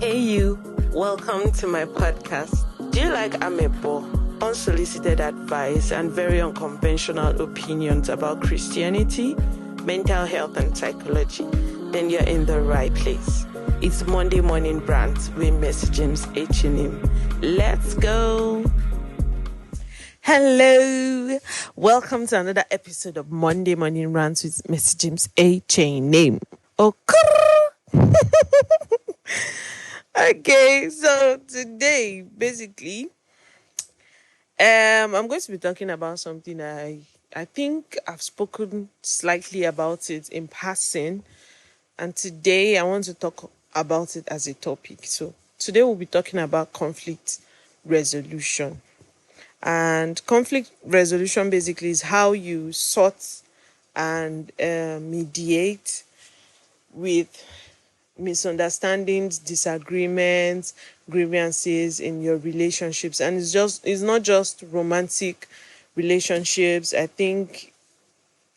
Hey you, welcome to my podcast. Do you like amebo, unsolicited advice, and very unconventional opinions about Christianity, mental health, and psychology? Then you're in the right place. It's Monday Morning Rant with Miss James H. Let's go. Hello, welcome to another episode of Monday Morning Rant with Miss James H. Okay, so today, basically, I'm going to be talking about something I think I've spoken slightly about it in passing, and today I want to talk about it as a topic. So today we'll be talking about conflict resolution. And conflict resolution basically is how you sort and mediate with misunderstandings, disagreements, grievances in your relationships. And it's not just romantic relationships. I think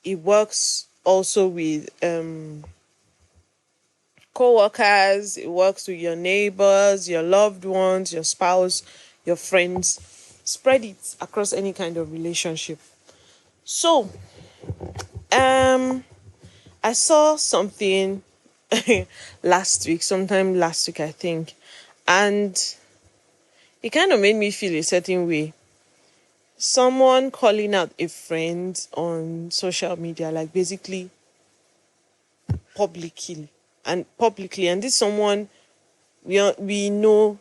it works also with co-workers, it works with your neighbors, your loved ones, your spouse, your friends. Spread it across any kind of relationship. So I saw something sometime last week, I think, and it kind of made me feel a certain way. Someone calling out a friend on social media, like basically publicly, and this someone we know,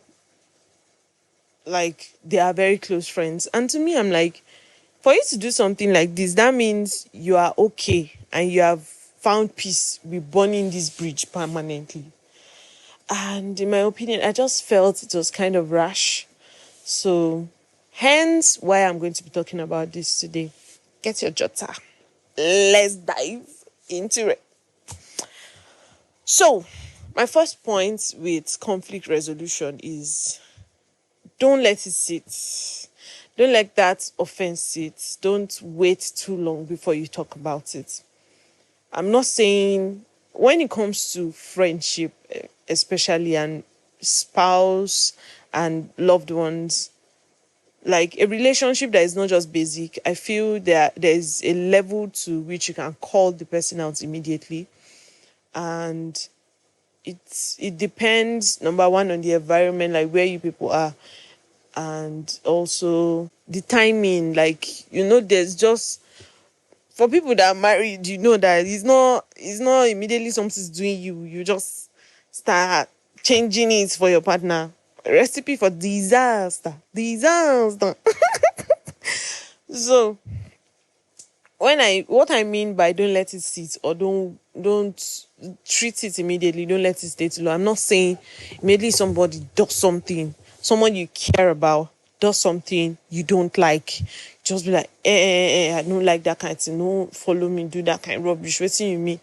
like they are very close friends. And to me, I'm like, for you to do something like this, that means you are okay and you have found peace with burning this bridge permanently. And in my opinion, I just felt it was kind of rash. So hence why I'm going to be talking about this today. Get your jotter. Let's dive into it. So my first point with conflict resolution is don't let it sit. Don't let that offense sit. Don't wait too long before you talk about it. I'm not saying when it comes to friendship, especially, and spouse and loved ones, like a relationship that is not just basic, I feel that there's a level to which you can call the person out immediately. And it depends, number one, on the environment, like where you people are, and also the timing. Like, there's just, for people that are married, that it's not immediately something's doing you. You just start changing it for your partner. Recipe for disaster. So what I mean by don't let it sit, or don't treat it immediately, don't let it stay too long. I'm not saying immediately somebody does something, someone you care about does something you don't like, just be like, I don't like that kind of thing. No, follow me, do that kind of rubbish. What you mean?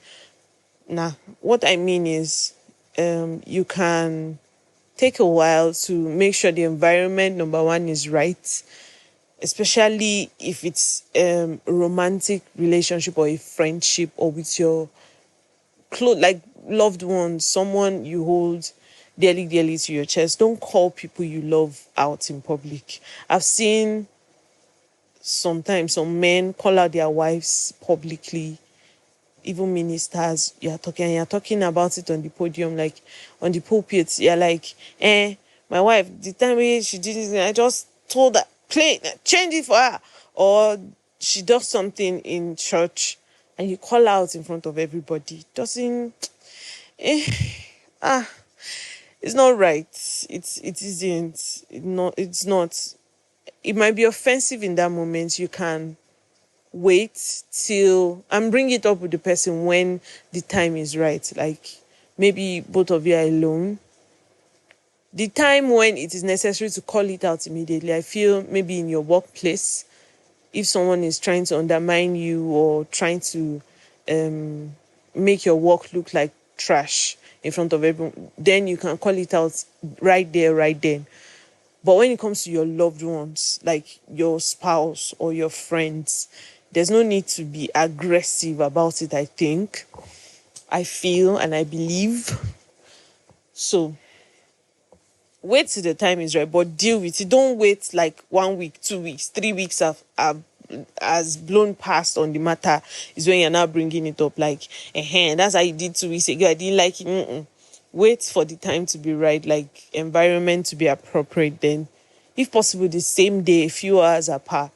Nah. What I mean is, you can take a while to make sure the environment, number one, is right, especially if it's a romantic relationship or a friendship, or with your like loved ones, someone you hold dearly to your chest. Don't call people you love out in public. I've seen sometimes some men call out their wives publicly, even ministers. You're talking about it on the podium, like on the pulpit. You're like, my wife, the time she did this, I just told her, change it for her. Or she does something in church and you call out in front of everybody. Doesn't it's not right. It isn't. It's not. It might be offensive in that moment. You can wait till and bring it up with the person when the time is right. Like maybe both of you are alone. The time when it is necessary to call it out immediately, I feel maybe in your workplace, if someone is trying to undermine you or trying to make your work look like trash in front of everyone, then you can call it out right there, right then. But when it comes to your loved ones, like your spouse or your friends, there's no need to be aggressive about it, I think. I feel and I believe. So Wait till the time is right, but deal with it. Don't wait like 1 week, 2 weeks, 3 weeks have has blown past on the matter is when you're now bringing it up. Like, that's how you did 2 weeks ago. I didn't like it. Wait for the time to be right, like environment to be appropriate. Then, if possible, the same day, a few hours apart,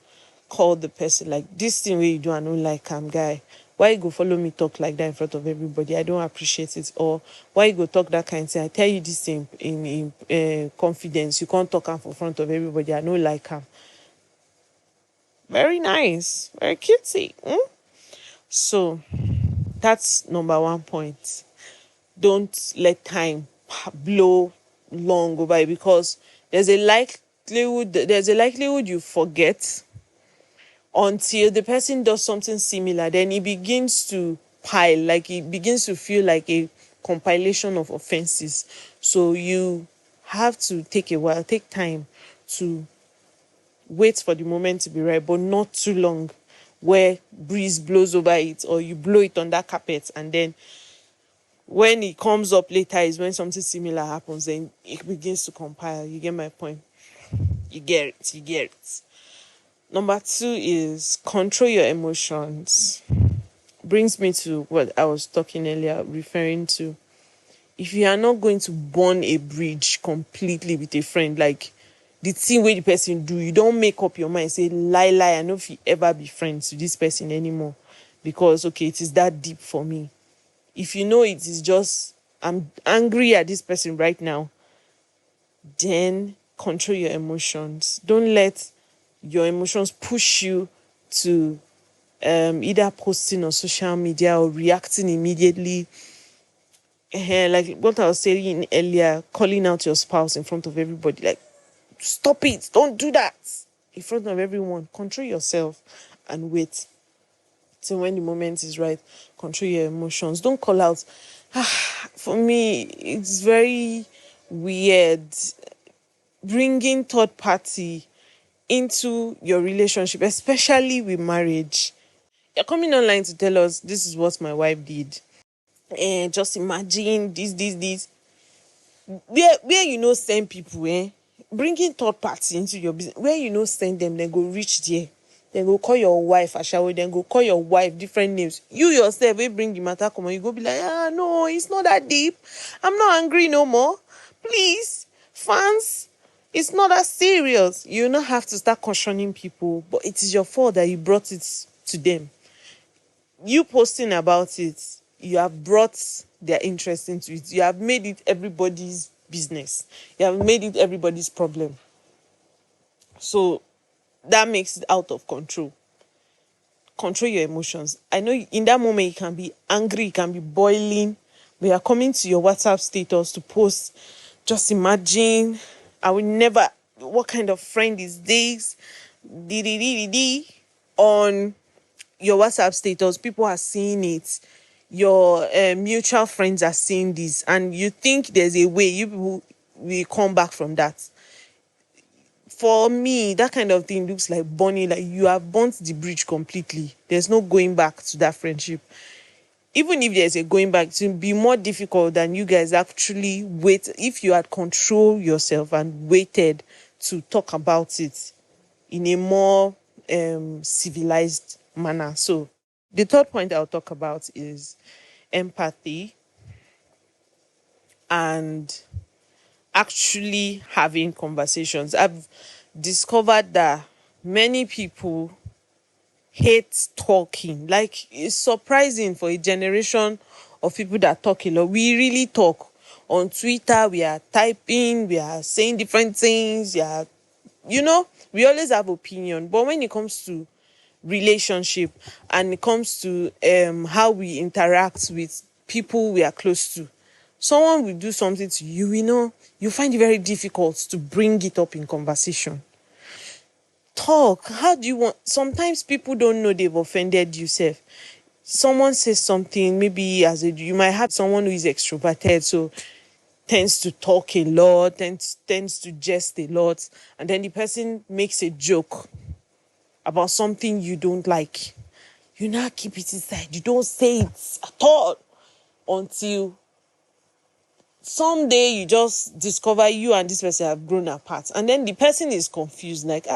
call the person like, this thing where you do, I don't like guy. Why you go follow me talk like that in front of everybody? I don't appreciate it. Or why you go talk that kind of thing? I tell you this thing in confidence. You can't talk in front of everybody. I don't like him. Very nice, very cutesy. So that's number 1 point. Don't let time blow long go by, because there's a likelihood you forget until the person does something similar. Then it begins to pile, like it begins to feel like a compilation of offenses. So you have to take time to wait for the moment to be right, but not too long where breeze blows over it or you blow it on that carpet, and then when it comes up later is when something similar happens, then it begins to compile. You get my point? You get it. Number 2 is control your emotions. Brings me to what I was talking earlier, referring to, if you are not going to burn a bridge completely with a friend, like the thing where the person do, you don't make up your mind, say, lie, I know if you ever be friends with this person anymore, because, okay, it is that deep for me. If you know it is just, I'm angry at this person right now, then control your emotions. Don't let your emotions push you to either posting on social media or reacting immediately. Like what I was saying earlier, calling out your spouse in front of everybody. Like, stop it. Don't do that in front of everyone. Control yourself and wait till when the moment is right. Control your emotions. Don't call out. For me, it's very weird bringing third party into your relationship, especially with marriage. You're coming online to tell us this is what my wife did. And just imagine this. Where you know send people, bringing third party into your business, where you know send them, then go reach there, then go call your wife Ashawo, then go call your wife different names. You yourself will bring the matter, come on, you go be like, no, it's not that deep. I'm not angry no more. Please, fans, it's not that serious. You not have to start cautioning people, but it is your fault that you brought it to them. You posting about it, you have brought their interest into it. You have made it everybody's business. You have made it everybody's problem. So that makes it out of control. Control your emotions. I know in that moment you can be angry, you can be boiling, but you're coming to your WhatsApp status to post. Just imagine, I will never, what kind of friend is this? On your WhatsApp status, people are seeing it. Your mutual friends are seeing this, and you think there's a way you people will come back from that. For me, that kind of thing looks like burning, like you have burnt the bridge completely. There's no going back to that friendship. Even if there's a going back, it will be more difficult than you guys actually wait. If you had controlled yourself and waited to talk about it in a more civilized manner. So the third point I'll talk about is empathy and actually having conversations. I've discovered that many people hate talking. Like, it's surprising for a generation of people that talk a lot. We really talk. On Twitter, we are typing, we are saying different things, we always have opinion. But when it comes to relationship and it comes to how we interact with people we are close to, someone will do something to you, you find it very difficult to bring it up in conversation. Talk. How do you want? Sometimes people don't know they've offended you, self. Someone says something, maybe you might have someone who is extroverted, so tends to talk a lot, tends to jest a lot, and then the person makes a joke about something you don't like. You now keep it inside. You don't say it at all until someday you just discover you and this person have grown apart, and then the person is confused, like,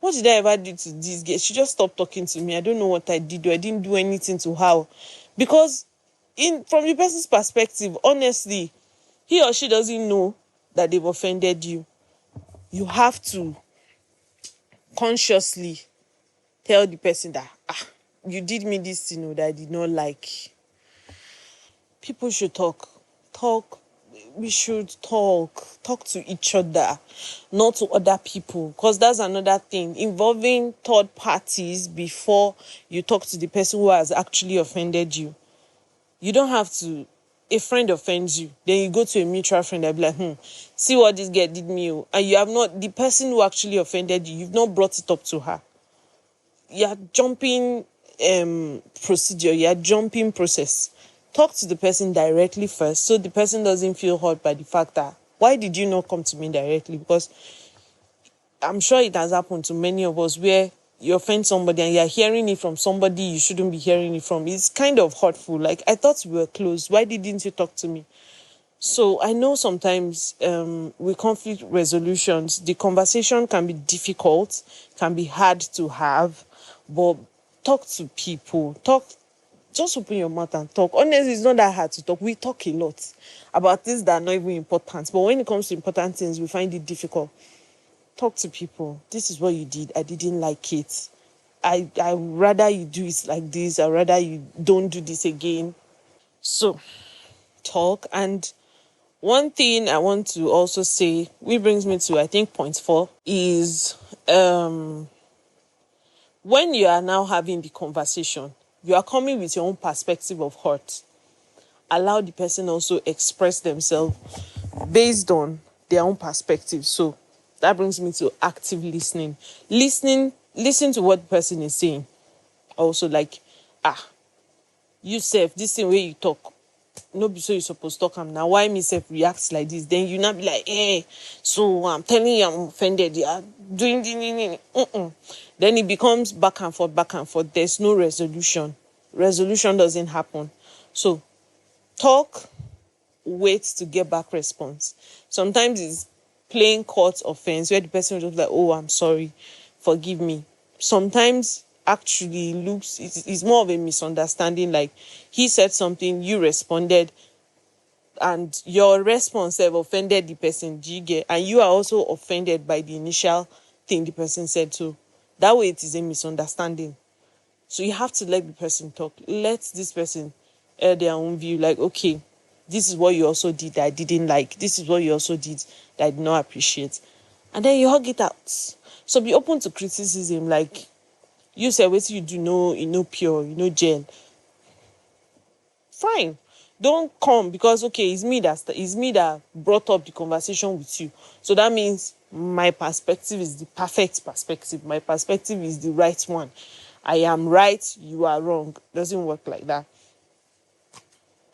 what did I ever do to this girl? She just stopped talking to me. I don't know what I did, or I didn't do anything to her. Because in from the person's perspective, honestly, he or she doesn't know that they've offended you. You have to consciously tell the person that, you did me this thing, that I did not like. People should talk. We should talk to each other, not to other people, because that's another thing, involving third parties before you talk to the person who has actually offended you. You don't have to. A friend offends you, then you go to a mutual friend and be like, see what this girl did me, and you have not, the person who actually offended you, you've not brought it up to her. You're jumping procedure, you're jumping process. Talk to the person directly first, so the person doesn't feel hurt by the fact that, why did you not come to me directly? Because I'm sure it has happened to many of us, where you offend somebody and you're hearing it from somebody you shouldn't be hearing it from. It's kind of hurtful. Like, I thought we were close. Why didn't you talk to me? So I know sometimes with conflict resolutions, the conversation can be difficult, can be hard to have, but talk to people. Just open your mouth and talk. Honestly, it's not that hard to talk. We talk a lot about things that are not even important. But when it comes to important things, we find it difficult. Talk to people. This is what you did. I didn't like it. I rather you do it like this. I rather you don't do this again. So talk. And one thing I want to also say, which brings me to, I think, point 4, is when you are now having the conversation, you are coming with your own perspective of hurt. Allow the person also express themselves based on their own perspective. So that brings me to active listening. Listen to what the person is saying. Also, like, you self, this thing where you talk, no be so you supposed to talk am now. Why me self react like this? Then you not be like, so I'm telling you I'm offended. You are doing Then it becomes back and forth, back and forth. There's no resolution. Resolution doesn't happen. So talk, wait to get back response. Sometimes it's playing court offense, where the person will just like, oh, I'm sorry, forgive me. Sometimes actually looks, it's more of a misunderstanding. Like, he said something, you responded, and your response have offended the person, do you get? And you are also offended by the initial thing the person said. So that way it is a misunderstanding. So you have to let the person talk. Let this person air their own view. Like, okay, this is what you also did that I didn't like. This is what you also did that I did not appreciate. And then you hug it out. So be open to criticism. Like, you say, what you do, pure, gel. Fine. Don't come because, okay, it's me that brought up the conversation with you. So that means my perspective is the perfect perspective. My perspective is the right one. I am right, you are wrong. Doesn't work like that.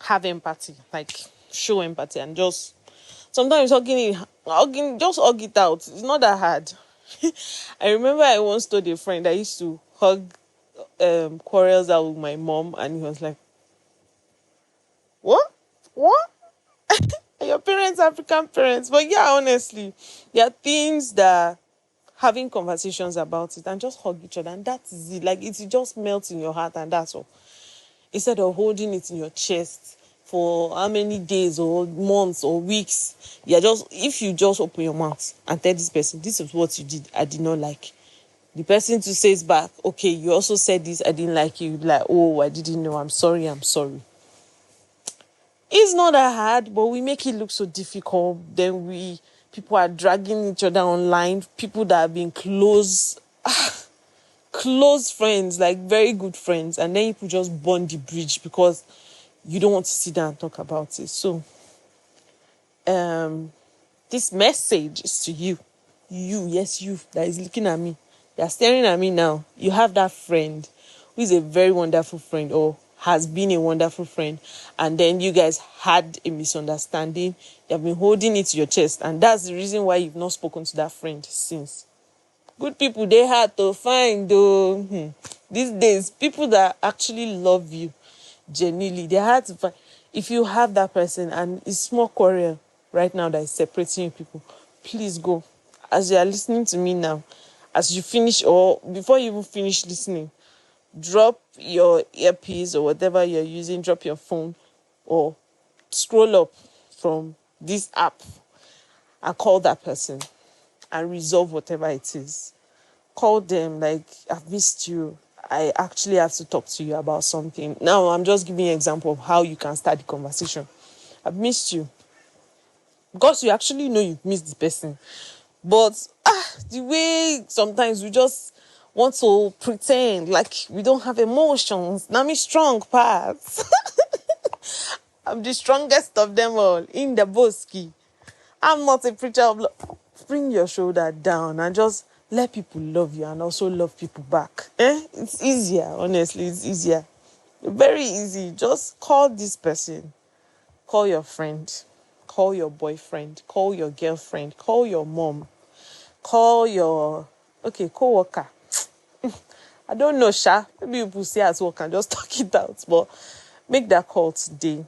Have empathy, like, show empathy, and just sometimes just hug it out. It's not that hard. I remember I once told a friend I used to hug quarrels out with my mom, and he was like, what? What? Are your parents African parents? But yeah, honestly, there are things that having conversations about it and just hug each other, and that is it. Like, it just melts in your heart, and that's all. Instead of holding it in your chest for how many days or months or weeks, if you just open your mouth and tell this person, this is what you did, I did not like. The person to says back, okay, you also said this, I didn't like you. Like, oh, I didn't know, I'm sorry. It's not that hard, but we make it look so difficult. Then people are dragging each other online. People that have been close friends, like very good friends, and then people just burn the bridge because you don't want to sit down and talk about it. So, this message is to you. Yes, you that is looking at me. You're staring at me now. You have that friend who is a very wonderful friend, or has been a wonderful friend, and then you guys had a misunderstanding. You've been holding it to your chest, and that's the reason why you've not spoken to that friend since. Good people, they hard to find though. These days, people that actually love you genuinely, they're hard to find. If you have that person and it's small quarrel right now that is separating you people, please go. As you are listening to me now, as you finish or before you even finish listening, drop your earpiece or whatever you're using, drop your phone or scroll up from this app and call that person and resolve whatever it is. Call them like, I've missed you. I actually have to talk to you about something. Now I'm just giving you an example of how you can start the conversation. I've missed you. Because you actually know you've missed the person. But the way sometimes we just want to pretend like we don't have emotions. Now me strong parts. I'm the strongest of them all in the boski. I'm not a preacher of love. Bring your shoulder down and just let people love you and also love people back. It's easier, honestly, it's easier. Very easy. Just call this person. Call your friend. Call your boyfriend. Call your girlfriend. Call your mom. Call your, co-worker. I don't know, Sha. Maybe people say at work and just talk it out. But make that call today.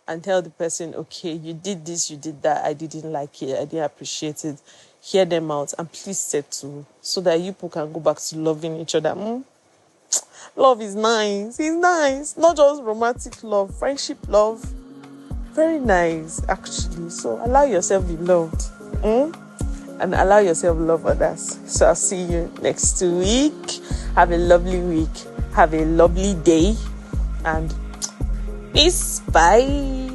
And tell the person, okay, you did this, you did that, I didn't like it, I didn't appreciate it. Hear them out and please settle so that you people can go back to loving each other. Love is nice. It's nice. Not just romantic love, friendship love. Very nice, actually. So allow yourself to be loved. And allow yourself to love others. So I'll see you next week. Have a lovely week. Have a lovely day. And peace. Bye.